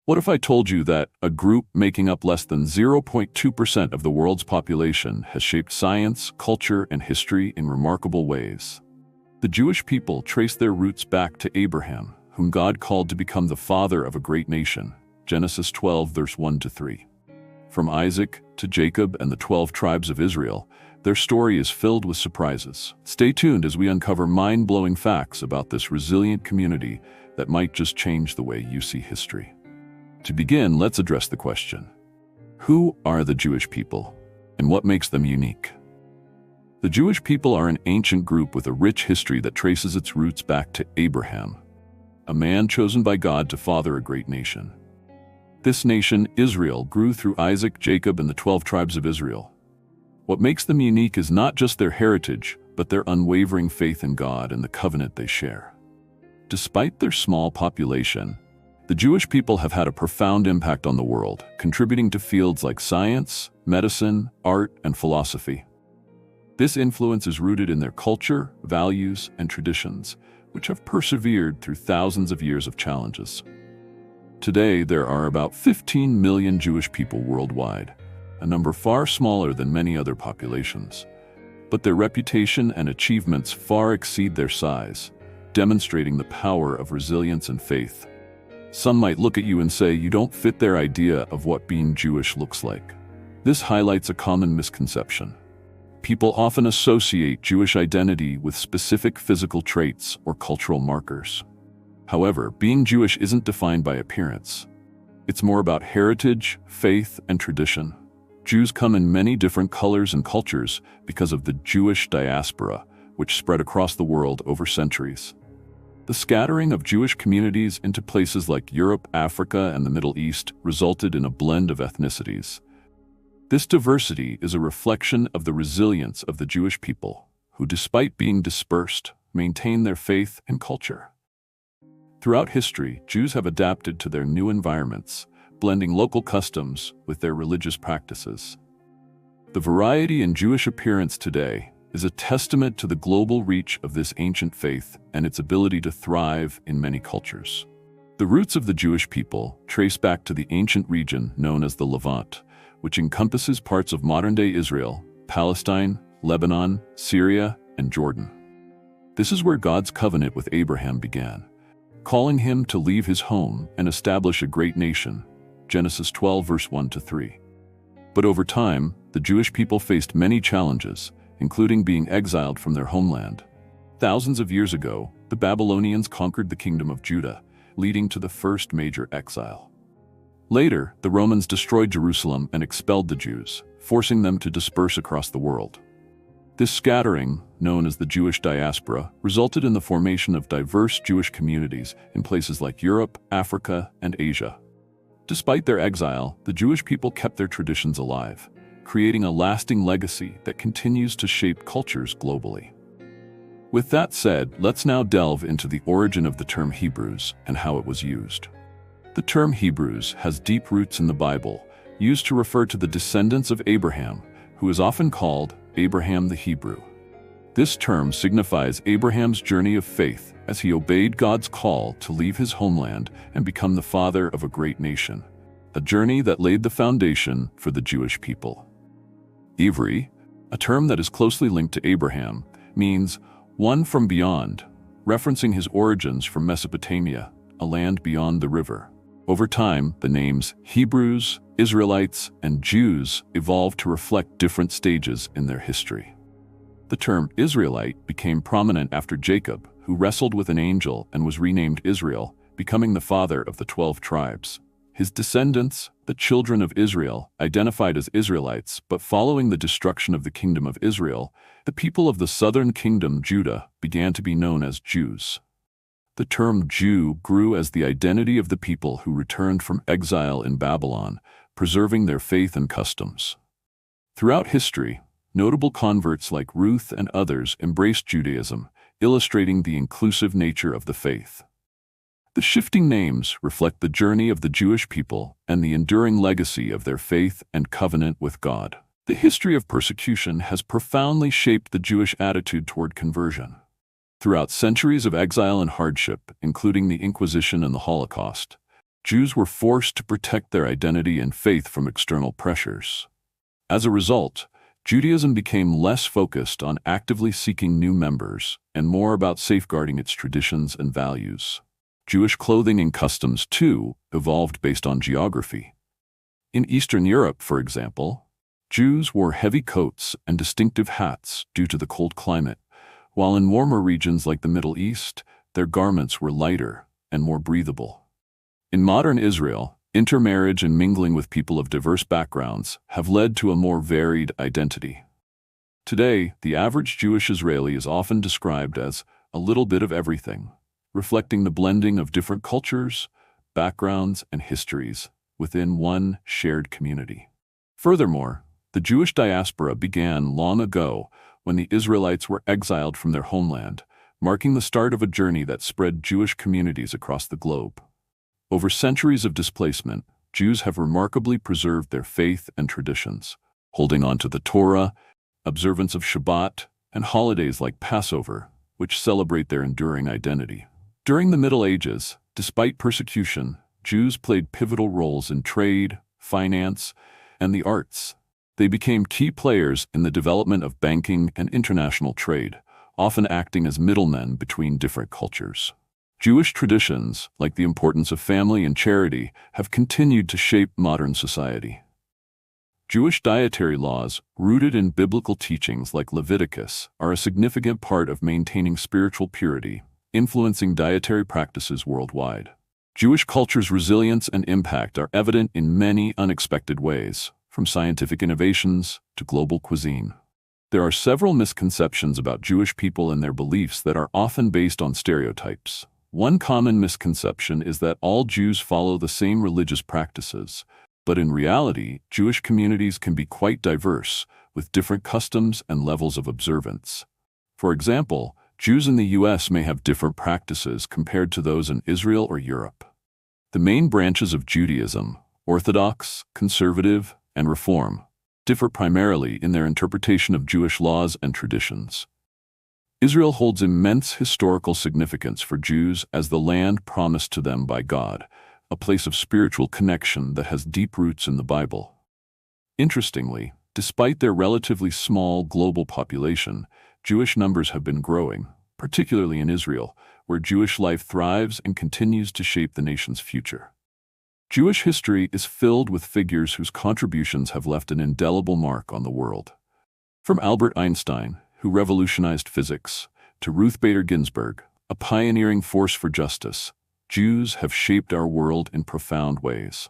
What if I told you that a group making up less than 0.2% of the world's population has shaped science, culture, and history in remarkable ways? The Jewish people trace their roots back to Abraham, whom God called to become the father of a great nation. Genesis 12, verse 1-3. From Isaac to Jacob and the 12 tribes of Israel, their story is filled with surprises. Stay tuned as we uncover mind-blowing facts about this resilient community that might just change the way you see history. To begin, let's address the question: who are the Jewish people, and what makes them unique? The Jewish people are an ancient group with a rich history that traces its roots back to Abraham, a man chosen by God to father a great nation. This nation, Israel, grew through Isaac, Jacob, and the 12 tribes of Israel. What makes them unique is not just their heritage, but their unwavering faith in God and the covenant they share. Despite their small population, the Jewish people have had a profound impact on the world, contributing to fields like science, medicine, art, and philosophy. This influence is rooted in their culture, values, and traditions, which have persevered through thousands of years of challenges. Today, there are about 15 million Jewish people worldwide, a number far smaller than many other populations. But their reputation and achievements far exceed their size, demonstrating the power of resilience and faith. Some might look at you and say you don't fit their idea of what being Jewish looks like. This highlights a common misconception. People often associate Jewish identity with specific physical traits or cultural markers. However, being Jewish isn't defined by appearance. It's more about heritage, faith, and tradition. Jews come in many different colors and cultures because of the Jewish diaspora, which spread across the world over centuries. The scattering of Jewish communities into places like Europe, Africa, and the Middle East resulted in a blend of ethnicities. This diversity is a reflection of the resilience of the Jewish people, who, despite being dispersed, maintain their faith and culture. Throughout history, Jews have adapted to their new environments, blending local customs with their religious practices. The variety in Jewish appearance today is a testament to the global reach of this ancient faith and its ability to thrive in many cultures. The roots of the Jewish people trace back to the ancient region known as the Levant, which encompasses parts of modern-day Israel, Palestine, Lebanon, Syria, and Jordan. This is where God's covenant with Abraham began, calling him to leave his home and establish a great nation. Genesis 12, verse 1-3. But over time, the Jewish people faced many challenges, including being exiled from their homeland. Thousands of years ago, the Babylonians conquered the kingdom of Judah, leading to the first major exile. Later, the Romans destroyed Jerusalem and expelled the Jews, forcing them to disperse across the world. This scattering, known as the Jewish diaspora, resulted in the formation of diverse Jewish communities in places like Europe, Africa, and Asia. Despite their exile, the Jewish people kept their traditions alive, creating a lasting legacy that continues to shape cultures globally. With that said, let's now delve into the origin of the term Hebrews and how it was used. The term Hebrews has deep roots in the Bible, used to refer to the descendants of Abraham, who is often called Abraham the Hebrew. This term signifies Abraham's journey of faith as he obeyed God's call to leave his homeland and become the father of a great nation, a journey that laid the foundation for the Jewish people. Ivri, a term that is closely linked to Abraham, means one from beyond, referencing his origins from Mesopotamia, a land beyond the river. Over time, the names Hebrews, Israelites, and Jews evolved to reflect different stages in their history. The term Israelite became prominent after Jacob, who wrestled with an angel and was renamed Israel, becoming the father of the 12 tribes. His descendants, the children of Israel, identified as Israelites, but following the destruction of the kingdom of Israel, the people of the southern kingdom, Judah, began to be known as Jews. The term Jew grew as the identity of the people who returned from exile in Babylon, preserving their faith and customs. Throughout history, notable converts like Ruth and others embraced Judaism, illustrating the inclusive nature of the faith. The shifting names reflect the journey of the Jewish people and the enduring legacy of their faith and covenant with God. The history of persecution has profoundly shaped the Jewish attitude toward conversion. Throughout centuries of exile and hardship, including the Inquisition and the Holocaust, Jews were forced to protect their identity and faith from external pressures. As a result, Judaism became less focused on actively seeking new members and more about safeguarding its traditions and values. Jewish clothing and customs, too, evolved based on geography. In Eastern Europe, for example, Jews wore heavy coats and distinctive hats due to the cold climate, while in warmer regions like the Middle East, their garments were lighter and more breathable. In modern Israel, intermarriage and mingling with people of diverse backgrounds have led to a more varied identity. Today, the average Jewish Israeli is often described as a little bit of everything, reflecting the blending of different cultures, backgrounds, and histories within one shared community. Furthermore, the Jewish diaspora began long ago when the Israelites were exiled from their homeland, marking the start of a journey that spread Jewish communities across the globe. Over centuries of displacement, Jews have remarkably preserved their faith and traditions, holding on to the Torah, observance of Shabbat, and holidays like Passover, which celebrate their enduring identity. During the Middle Ages, despite persecution, Jews played pivotal roles in trade, finance, and the arts. They became key players in the development of banking and international trade, often acting as middlemen between different cultures. Jewish traditions, like the importance of family and charity, have continued to shape modern society. Jewish dietary laws, rooted in biblical teachings like Leviticus, are a significant part of maintaining spiritual purity, influencing dietary practices worldwide. Jewish culture's resilience and impact are evident in many unexpected ways, from scientific innovations to global cuisine. There are several misconceptions about Jewish people and their beliefs that are often based on stereotypes. One common misconception is that all Jews follow the same religious practices, but in reality, Jewish communities can be quite diverse, with different customs and levels of observance. For example, Jews in the U.S. may have different practices compared to those in Israel or Europe. The main branches of Judaism, Orthodox, Conservative, and Reform, differ primarily in their interpretation of Jewish laws and traditions. Israel holds immense historical significance for Jews as the land promised to them by God, a place of spiritual connection that has deep roots in the Bible. Interestingly, despite their relatively small global population, Jewish numbers have been growing, particularly in Israel, where Jewish life thrives and continues to shape the nation's future. Jewish history is filled with figures whose contributions have left an indelible mark on the world. From Albert Einstein, who revolutionized physics, to Ruth Bader Ginsburg, a pioneering force for justice, Jews have shaped our world in profound ways.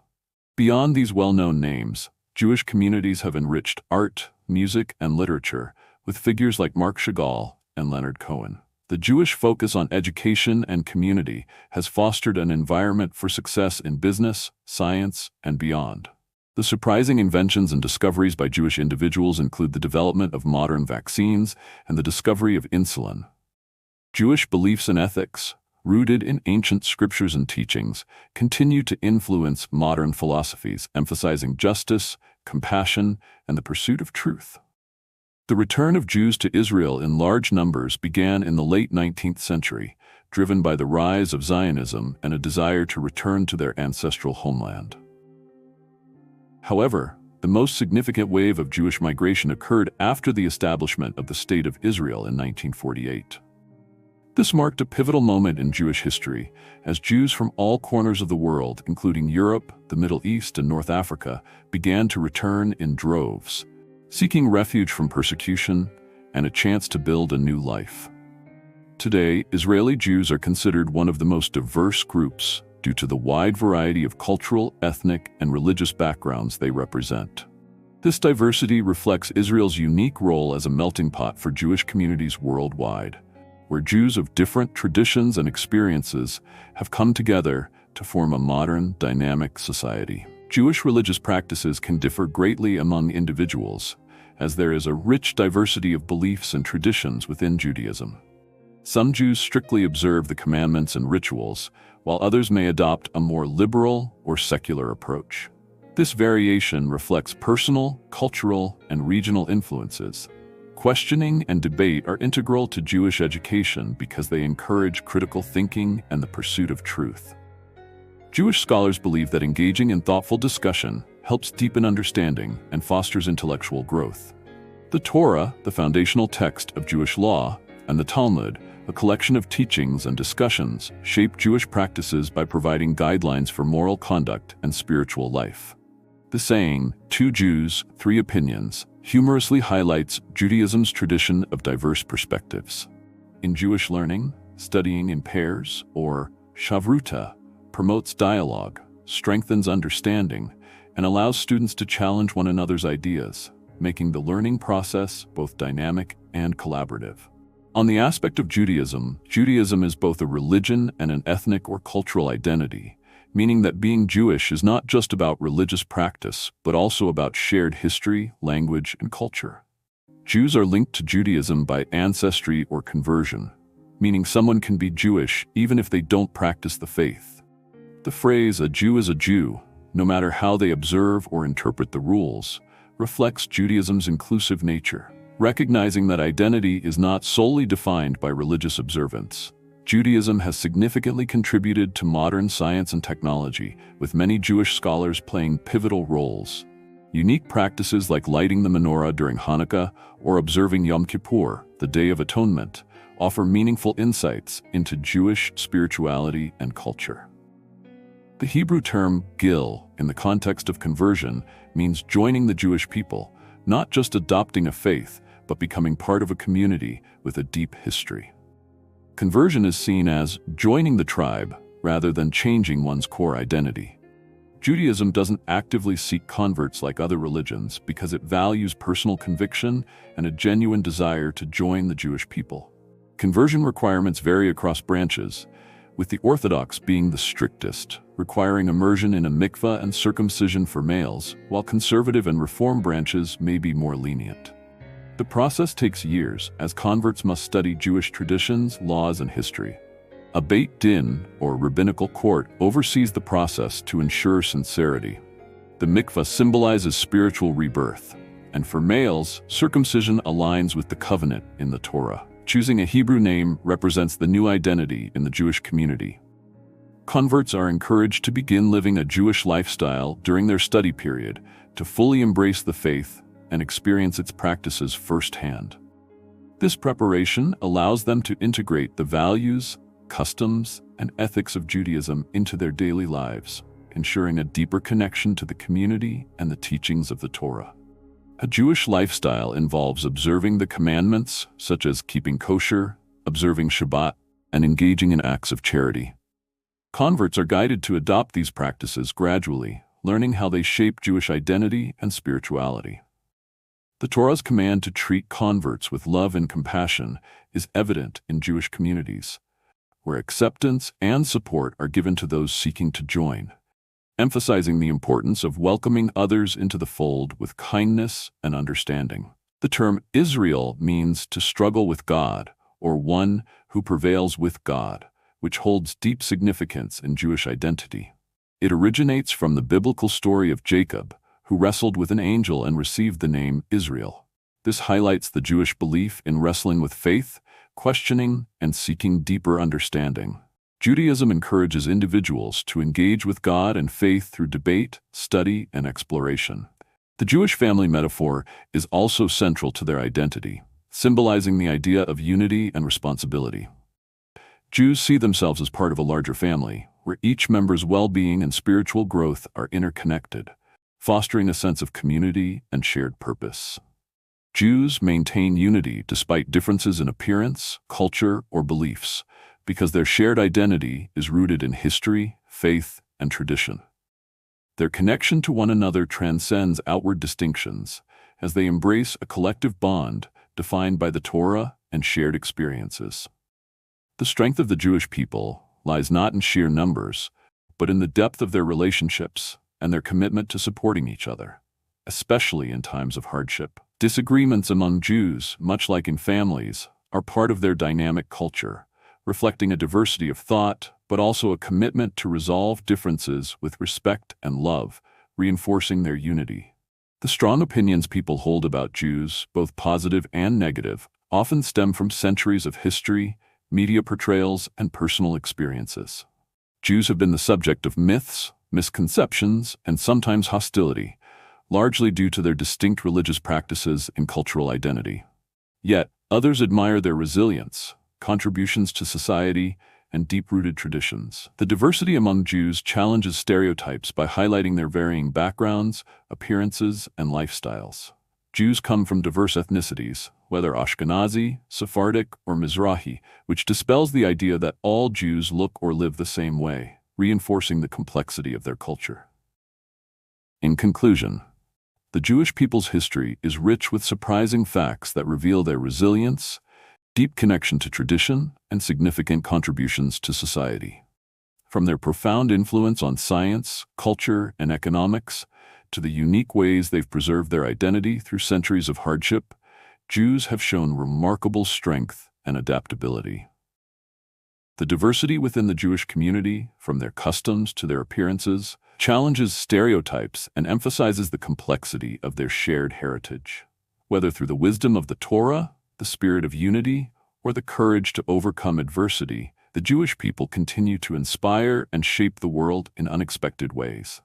Beyond these well-known names, Jewish communities have enriched art, music, and literature with figures like Marc Chagall and Leonard Cohen. The Jewish focus on education and community has fostered an environment for success in business, science, and beyond. The surprising inventions and discoveries by Jewish individuals include the development of modern vaccines and the discovery of insulin. Jewish beliefs and ethics, rooted in ancient scriptures and teachings, continue to influence modern philosophies, emphasizing justice, compassion, and the pursuit of truth. The return of Jews to Israel in large numbers began in the late 19th century, driven by the rise of Zionism and a desire to return to their ancestral homeland. However, the most significant wave of Jewish migration occurred after the establishment of the State of Israel in 1948. This marked a pivotal moment in Jewish history, as Jews from all corners of the world, including Europe, the Middle East, and North Africa, began to return in droves, seeking refuge from persecution and a chance to build a new life. Today, Israeli Jews are considered one of the most diverse groups due to the wide variety of cultural, ethnic, and religious backgrounds they represent. This diversity reflects Israel's unique role as a melting pot for Jewish communities worldwide, where Jews of different traditions and experiences have come together to form a modern, dynamic society. Jewish religious practices can differ greatly among individuals, as there is a rich diversity of beliefs and traditions within Judaism. Some Jews strictly observe the commandments and rituals, while others may adopt a more liberal or secular approach. This variation reflects personal, cultural, and regional influences. Questioning and debate are integral to Jewish education because they encourage critical thinking and the pursuit of truth. Jewish scholars believe that engaging in thoughtful discussion helps deepen understanding and fosters intellectual growth. The Torah, the foundational text of Jewish law, and the Talmud, a collection of teachings and discussions, shape Jewish practices by providing guidelines for moral conduct and spiritual life. The saying, "Two Jews, three opinions," humorously highlights Judaism's tradition of diverse perspectives. In Jewish learning, studying in pairs, or shavruta, promotes dialogue, strengthens understanding, and allows students to challenge one another's ideas, making the learning process both dynamic and collaborative. On the aspect of Judaism, Judaism is both a religion and an ethnic or cultural identity, meaning that being Jewish is not just about religious practice, but also about shared history, language, and culture. Jews are linked to Judaism by ancestry or conversion, meaning someone can be Jewish even if they don't practice the faith. The phrase, "a Jew is a Jew," no matter how they observe or interpret the rules, reflects Judaism's inclusive nature, recognizing that identity is not solely defined by religious observance. Judaism has significantly contributed to modern science and technology, with many Jewish scholars playing pivotal roles. Unique practices like lighting the menorah during Hanukkah or observing Yom Kippur, the Day of Atonement, offer meaningful insights into Jewish spirituality and culture. The Hebrew term gil, in the context of conversion, means joining the Jewish people, not just adopting a faith, but becoming part of a community with a deep history. Conversion is seen as joining the tribe rather than changing one's core identity. Judaism doesn't actively seek converts like other religions because it values personal conviction and a genuine desire to join the Jewish people. Conversion requirements vary across branches, with the Orthodox being the strictest, requiring immersion in a mikveh and circumcision for males, while conservative and Reform branches may be more lenient. The process takes years, as converts must study Jewish traditions, laws, and history. A Beit Din, or rabbinical court, oversees the process to ensure sincerity. The mikveh symbolizes spiritual rebirth, and for males, circumcision aligns with the covenant in the Torah. Choosing a Hebrew name represents the new identity in the Jewish community. Converts are encouraged to begin living a Jewish lifestyle during their study period to fully embrace the faith and experience its practices firsthand. This preparation allows them to integrate the values, customs, and ethics of Judaism into their daily lives, ensuring a deeper connection to the community and the teachings of the Torah. A Jewish lifestyle involves observing the commandments, such as keeping kosher, observing Shabbat, and engaging in acts of charity. Converts are guided to adopt these practices gradually, learning how they shape Jewish identity and spirituality. The Torah's command to treat converts with love and compassion is evident in Jewish communities, where acceptance and support are given to those seeking to join, emphasizing the importance of welcoming others into the fold with kindness and understanding. The term Israel means to struggle with God, or one who prevails with God, which holds deep significance in Jewish identity. It originates from the biblical story of Jacob, who wrestled with an angel and received the name Israel. This highlights the Jewish belief in wrestling with faith, questioning, and seeking deeper understanding. Judaism encourages individuals to engage with God and faith through debate, study, and exploration. The Jewish family metaphor is also central to their identity, symbolizing the idea of unity and responsibility. Jews see themselves as part of a larger family, where each member's well-being and spiritual growth are interconnected, fostering a sense of community and shared purpose. Jews maintain unity despite differences in appearance, culture, or beliefs, because their shared identity is rooted in history, faith, and tradition. Their connection to one another transcends outward distinctions, as they embrace a collective bond defined by the Torah and shared experiences. The strength of the Jewish people lies not in sheer numbers, but in the depth of their relationships and their commitment to supporting each other, especially in times of hardship. Disagreements among Jews, much like in families, are part of their dynamic culture, reflecting a diversity of thought, but also a commitment to resolve differences with respect and love, reinforcing their unity. The strong opinions people hold about Jews, both positive and negative, often stem from centuries of history, media portrayals, and personal experiences. Jews have been the subject of myths, misconceptions, and sometimes hostility, largely due to their distinct religious practices and cultural identity. Yet, others admire their resilience, contributions to society, and deep-rooted traditions. The diversity among Jews challenges stereotypes by highlighting their varying backgrounds, appearances, and lifestyles. Jews come from diverse ethnicities, whether Ashkenazi, Sephardic, or Mizrahi, which dispels the idea that all Jews look or live the same way, reinforcing the complexity of their culture. In conclusion, the Jewish people's history is rich with surprising facts that reveal their resilience, deep connection to tradition, and significant contributions to society. From their profound influence on science, culture, and economics, to the unique ways they've preserved their identity through centuries of hardship, Jews have shown remarkable strength and adaptability. The diversity within the Jewish community, from their customs to their appearances, challenges stereotypes and emphasizes the complexity of their shared heritage. Whether through the wisdom of the Torah, the spirit of unity, or the courage to overcome adversity, the Jewish people continue to inspire and shape the world in unexpected ways.